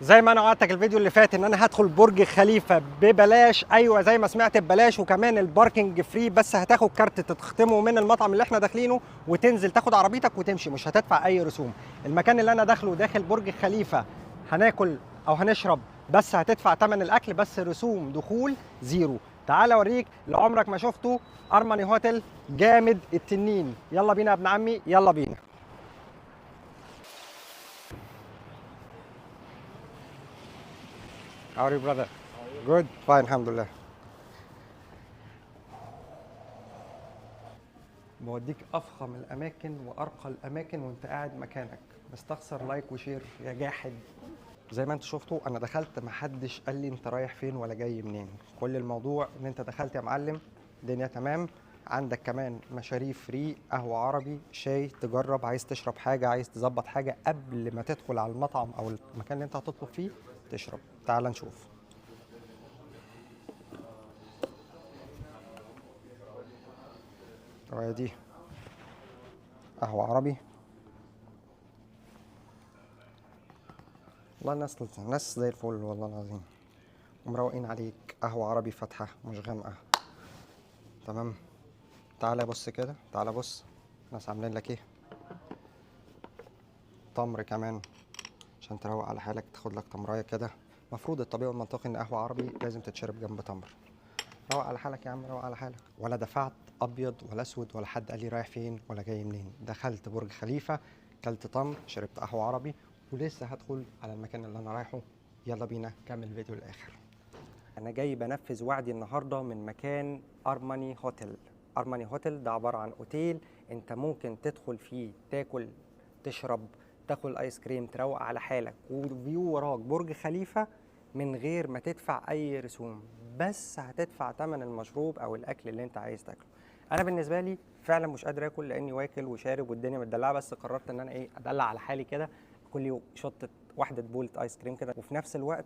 زي ما انا وعدتك الفيديو اللي فات ان انا هدخل برج خليفه ببلاش، ايوه زي ما سمعت ببلاش، وكمان الباركنج فري، بس هتاخد كارت تختمه من المطعم اللي احنا داخلينه وتنزل تاخد عربيتك وتمشي، مش هتدفع اي رسوم. المكان اللي انا داخله داخل برج خليفه، هناكل او هنشرب بس هتدفع ثمن الاكل، بس رسوم دخول زيرو. تعال اوريك اللي عمرك ما شفته، ارماني هوتيل جامد التنين. يلا بينا يا ابن عمي، يلا بينا. How are you brother? Good, fine الحمد لله. بوديك افخم الاماكن وارقى الاماكن وانت قاعد مكانك، بستخسر لايك وشير يا جاحد. زي ما انت شفتوا انا دخلت محدش قال لي انت رايح فين ولا جاي منين، كل الموضوع ان انت دخلت يا معلم الدنيا تمام. عندك كمان مشاريب فري، قهوه عربي، شاي، تجرب، عايز تشرب حاجه، عايز تظبط حاجه قبل ما تدخل على المطعم او المكان اللي انت هتطلب فيه تشرب. تعال نشوف. دي قهوه عربي. والله الناس زي الفل والله العظيم، ومروقين عليك. قهوة عربي فاتحة مش غامقة، تمام. تعالى بص كده، تعالى بص الناس عاملين لك ايه. تمر كمان عشان تروق على حالك، تاخد لك تمرايه كده. المفروض الطبيعي والمنطقي ان قهوة عربي لازم تتشرب جنب تمر. روق على حالك يا عم، روق على حالك. ولا دفعت ابيض ولا اسود ولا حد قال لي رايح فين ولا جاي منين. دخلت برج خليفة، كلت تمر، شربت قهوة عربي، ولسه هدخل على المكان اللي انا رايحه. يلا بينا كمل الفيديو للاخر. انا جاي بنفذ وعدي النهارده من مكان ارماني هوتيل. ارماني هوتيل ده عباره عن اوتيل انت ممكن تدخل فيه تاكل، تشرب، تاكل ايس كريم، تروق على حالك، وفيو وراك برج خليفه من غير ما تدفع اي رسوم، بس هتدفع ثمن المشروب او الاكل اللي انت عايز تاكله. انا بالنسبه لي فعلا مش قادر اكل لاني واكل وشارب والدنيا متدلعه، بس قررت ان انا ادلع على حالي كده، كل يوم شطه واحده بولة ايس كريم كده، وفي نفس الوقت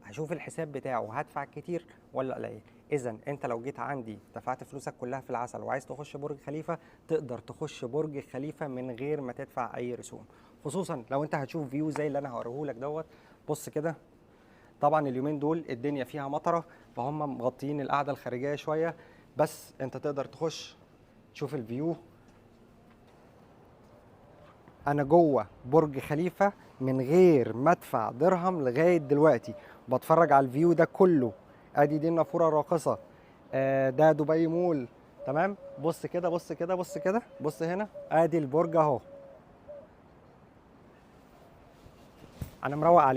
هشوف الحساب بتاعه هدفع كتير ولا قليل. اذا انت لو جيت عندي دفعت فلوسك كلها في العسل وعايز تخش برج خليفه، تقدر تخش برج خليفه من غير ما تدفع اي رسوم، خصوصا لو انت هتشوف فيو زي اللي انا هوريهولك دوت. بص كده، طبعا اليومين دول الدنيا فيها مطره فهم مغطيين القعده الخارجيه شويه، بس انت تقدر تخش تشوف الفيو. انا جوه برج خليفه من غير ما ادفع درهم لغايه دلوقتي، بتفرج على الفيو ده كله. ادي دي النافوره الراقصه، ده دبي مول، تمام. بص كده بص كده بص كده، بص هنا ادي البرج اهو. انا مروق عليه.